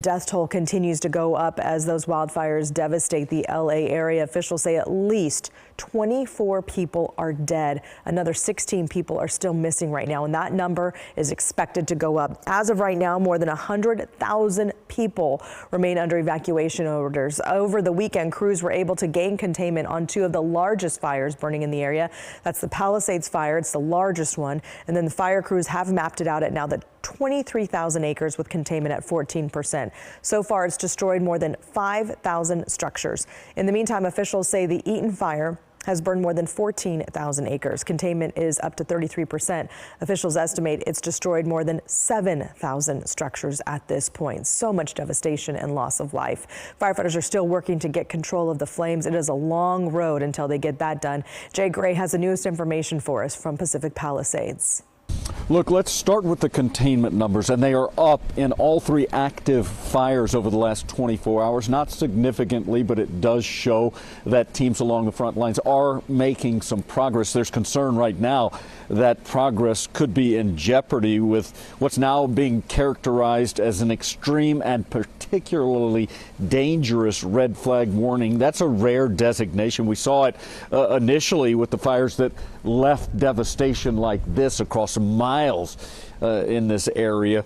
Death toll continues to go up as those wildfires devastate the LA area. Officials say at least 24 people are dead. Another 16 people are still missing right now, and that number is expected to go up. As of right now, more than 100,000 people remain under evacuation orders. Over the weekend, crews were able to gain containment on two of the largest fires burning in the area. That's the Palisades fire. It's the largest one. And then the fire crews have mapped it out at now that 23,000 acres with containment at 14%. So far, it's destroyed more than 5,000 structures. In the meantime, officials say the Eaton fire has burned more than 14,000 acres. Containment is up to 33%. Officials estimate it's destroyed more than 7,000 structures at this point. So much devastation and loss of life. Firefighters are still working to get control of the flames. It is a long road until they get that done. Jay Gray has the newest information for us from Pacific Palisades. Look, let's start with the containment numbers, and they are up in all three active fires over the last 24 hours. Not significantly, but it does show that teams along the front lines are making some progress. There's concern right now that progress could be in jeopardy with what's now being characterized as an extreme and particularly dangerous red flag warning. That's a rare designation. We saw it initially with the fires that left devastation like this across miles in this area,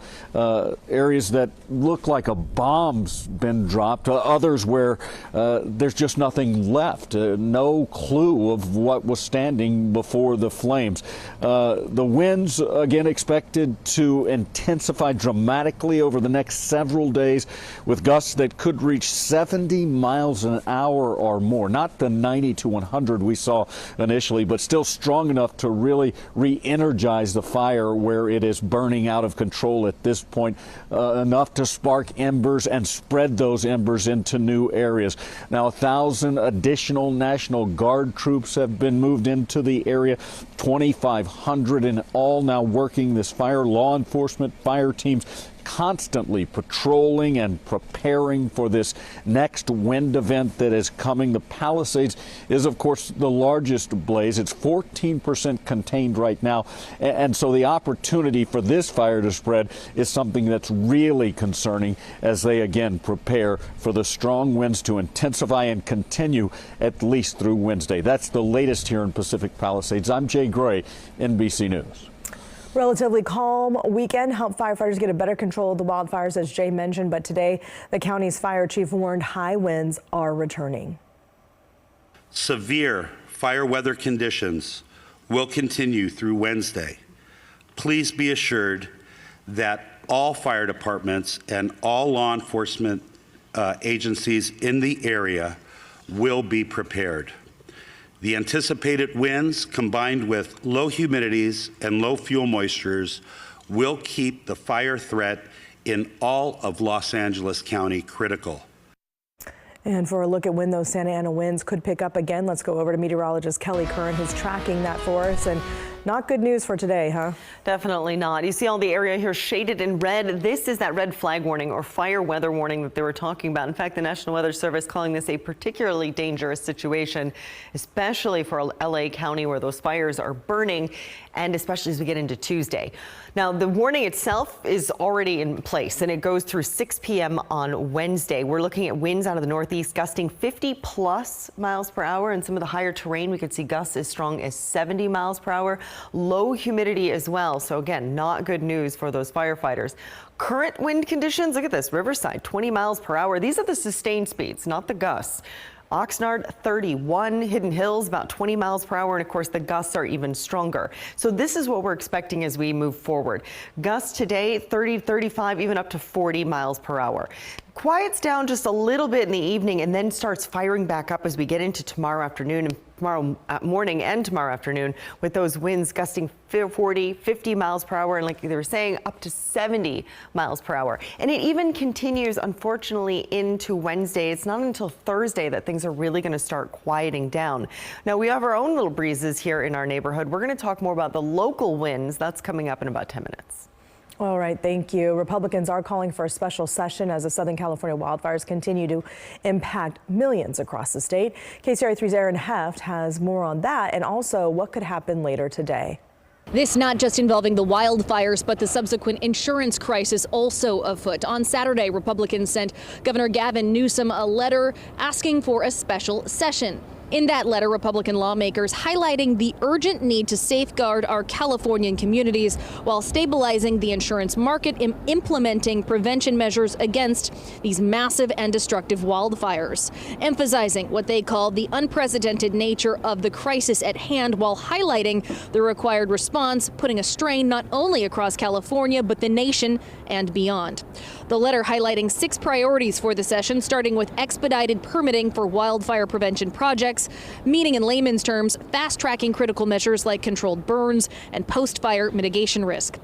areas that look like a bomb's been dropped, others where there's just nothing left, no clue of what was standing before the flames. The winds, again, expected to intensify dramatically over the next several days with gusts that could reach 70 miles an hour or more. Not the 90 to 100 we saw initially, but still strong enough to really re-energize the fire where it is burning out of control at this point, enough to spark embers and spread those embers into new areas. Now, 1,000 additional National Guard troops have been moved into the area, 2,500 in all now working this fire. Law enforcement, fire teams constantly patrolling and preparing for this next wind event that is coming. The Palisades is, of course, the largest blaze. It's 14% contained right now. And so the opportunity for this fire to spread is something that's really concerning as they again prepare for the strong winds to intensify and continue at least through Wednesday. That's the latest here in Pacific Palisades. I'm Jay Gray, NBC News. Relatively calm weekend helped firefighters get a better control of the wildfires, as Jay mentioned, but today the county's fire chief warned high winds are returning. Severe fire weather conditions will continue through Wednesday. Please be assured that all fire departments and all law enforcement agencies in the area will be prepared. The anticipated winds, combined with low humidities and low fuel moistures, will keep the fire threat in all of Los Angeles County critical. And for a look at when those Santa Ana winds could pick up again, let's go over to meteorologist Kelly Curran, who's tracking that for us. And not good news for today, huh? Definitely not. You see all the area here shaded in red. This is that red flag warning or fire weather warning that they were talking about. In fact, the National Weather Service calling this a particularly dangerous situation, especially for LA County where those fires are burning, and especially as we get into Tuesday. Now, the warning itself is already in place and it goes through 6 p.m. on Wednesday. We're looking at winds out of the northeast gusting 50 plus miles per hour, and some of the higher terrain we could see gusts as strong as 70 miles per hour. Low humidity as well. So again, not good news for those firefighters. Current wind conditions, look at this, Riverside 20 miles per hour. These are the sustained speeds, not the gusts. Oxnard 31, Hidden Hills about 20 miles per hour, and of course the gusts are even stronger. So this is what we're expecting as we move forward. Gusts today 30, 35, even up to 40 miles per hour. Quiets down just a little bit in the evening and then starts firing back up as we get into tomorrow afternoon and tomorrow morning and tomorrow afternoon, with those winds gusting 40, 50 miles per hour, and like they were saying, up to 70 miles per hour. And it even continues, unfortunately, into Wednesday. It's not until Thursday that things are really going to start quieting down. Now, we have our own little breezes here in our neighborhood. We're going to talk more about the local winds. That's coming up in about 10 minutes. All right, thank you. Republicans are calling for a special session as the Southern California wildfires continue to impact millions across the state. KCRA 3's Aaron Heft has more on that and also what could happen later today. This not just involving the wildfires, but the subsequent insurance crisis also afoot. On Saturday, Republicans sent Governor Gavin Newsom a letter asking for a special session. In that letter, Republican lawmakers highlighting the urgent need to safeguard our Californian communities while stabilizing the insurance market and implementing prevention measures against these massive and destructive wildfires, emphasizing what they call the unprecedented nature of the crisis at hand while highlighting the required response, putting a strain not only across California, but the nation and beyond. The letter highlighting 6 priorities for the session, starting with expedited permitting for wildfire prevention projects, meaning in layman's terms, fast-tracking critical measures like controlled burns and post-fire mitigation risk.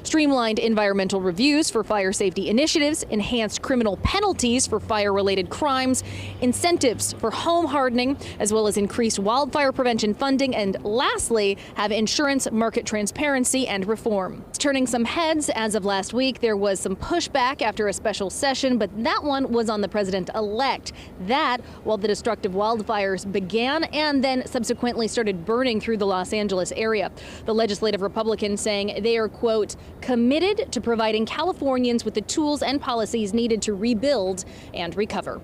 Streamlined environmental reviews for fire safety initiatives, enhanced criminal penalties for fire-related crimes, incentives for home hardening, as well as increased wildfire prevention funding, and lastly, have insurance market transparency and reform. Turning some heads, as of last week, there was some pushback after a special session, but that one was on the president-elect. That, while the destructive wildfires began and then subsequently started burning through the Los Angeles area. The legislative Republicans saying they are, quote, committed to providing Californians with the tools and policies needed to rebuild and recover.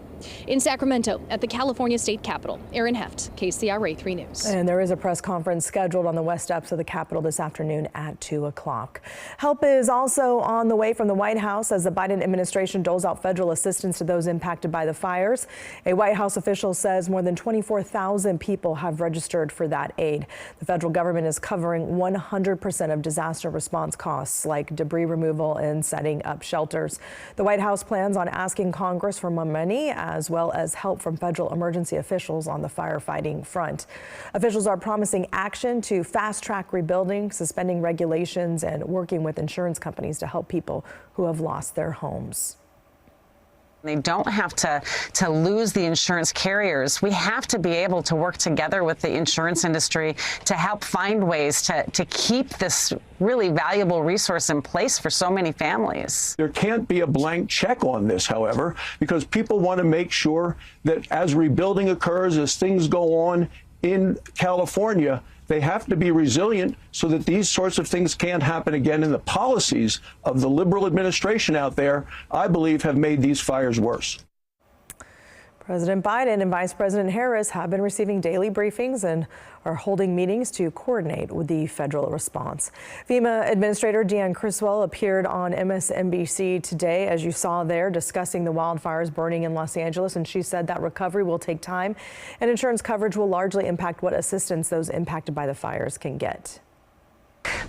In Sacramento, at the California State Capitol, Erin Heft, KCRA 3 News. And there is a press conference scheduled on the west steps of the Capitol this afternoon at 2 o'clock. Help is also on the way from the White House as the Biden administration doles out federal assistance to those impacted by the fires. A White House official says more than 24,000 people have registered for that aid. The federal government is covering 100% of disaster response costs like debris removal and setting up shelters. The White House plans on asking Congress for more money as well as help from federal emergency officials on the firefighting front. Officials are promising action to fast-track rebuilding, suspending regulations, and working with insurance companies to help people who have lost their homes. They don't have to lose the insurance carriers. We have to be able to work together with the insurance industry to help find ways to keep this really valuable resource in place for so many families. There can't be a blank check on this, however, because people want to make sure that as rebuilding occurs, as things go on in California, they have to be resilient so that these sorts of things can't happen again. And the policies of the liberal administration out there, I believe, have made these fires worse. President Biden and Vice President Harris have been receiving daily briefings and are holding meetings to coordinate with the federal response. FEMA Administrator Deanne Criswell appeared on MSNBC today, as you saw there, discussing the wildfires burning in Los Angeles, and she said that recovery will take time and insurance coverage will largely impact what assistance those impacted by the fires can get.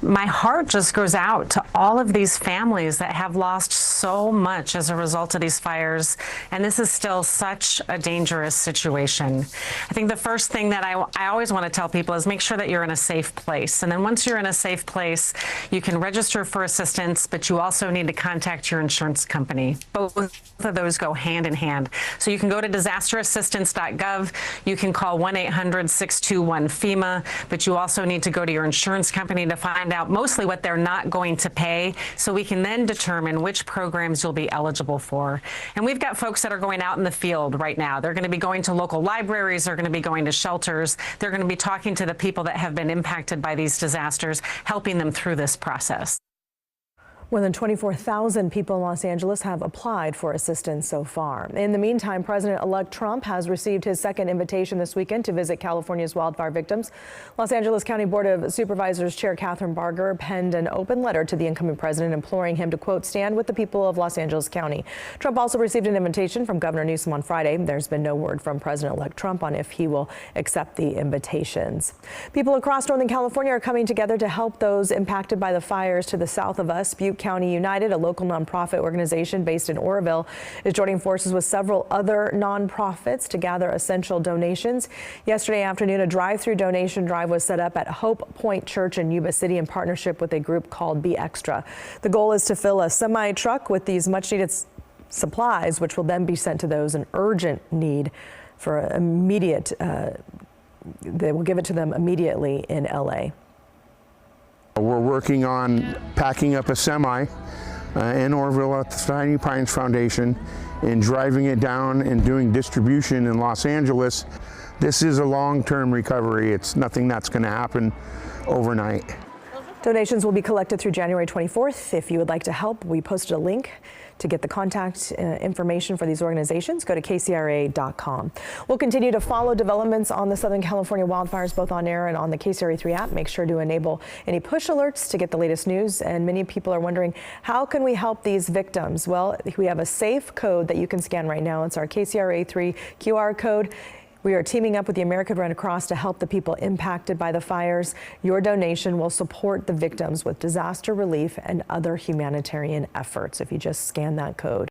My heart just goes out to all of these families that have lost so much as a result of these fires, and this is still such a dangerous situation. I think the first thing that I always want to tell people is make sure that you're in a safe place, and then once you're in a safe place, you can register for assistance, but you also need to contact your insurance company. Both of those go hand in hand. So you can go to disasterassistance.gov, you can call 1-800-621-FEMA, but you also need to go to your insurance company to find out mostly what they're not going to pay, so we can then determine which programs you'll be eligible for. And we've got folks that are going out in the field right now. They're going to be going to local libraries, they're going to be going to shelters, they're going to be talking to the people that have been impacted by these disasters, helping them through this process. More than 24,000 people in Los Angeles have applied for assistance so far. In the meantime, President-elect Trump has received his second invitation this weekend to visit California's wildfire victims. Los Angeles County Board of Supervisors Chair Catherine Barger penned an open letter to the incoming president imploring him to, quote, stand with the people of Los Angeles County. Trump also received an invitation from Governor Newsom on Friday. There's been no word from President-elect Trump on if he will accept the invitations. People across Northern California are coming together to help those impacted by the fires to the south of us. Butte County United, a local nonprofit organization based in Oroville, is joining forces with several other nonprofits to gather essential donations. Yesterday afternoon, a drive-through donation drive was set up at Hope Point Church in Yuba City in partnership with a group called Be Extra. The goal is to fill a semi-truck with these much-needed supplies, which will then be sent to those in urgent need for immediate. They will give it to them immediately in LA. We're working on packing up a semi in Oroville at the Tiny Pines Foundation and driving it down and doing distribution in Los Angeles. This is a long-term recovery. It's nothing that's going to happen overnight. Donations will be collected through January 24th. If you would like to help, we posted a link to get the contact information for these organizations. Go to KCRA.com. We'll continue to follow developments on the Southern California wildfires, both on air and on the KCRA 3 app. Make sure to enable any push alerts to get the latest news. And many people are wondering, how can we help these victims? Well, we have a safe code that you can scan right now. It's our KCRA 3 QR code. We are teaming up with the American Red Cross to help the people impacted by the fires. Your donation will support the victims with disaster relief and other humanitarian efforts if you just scan that code.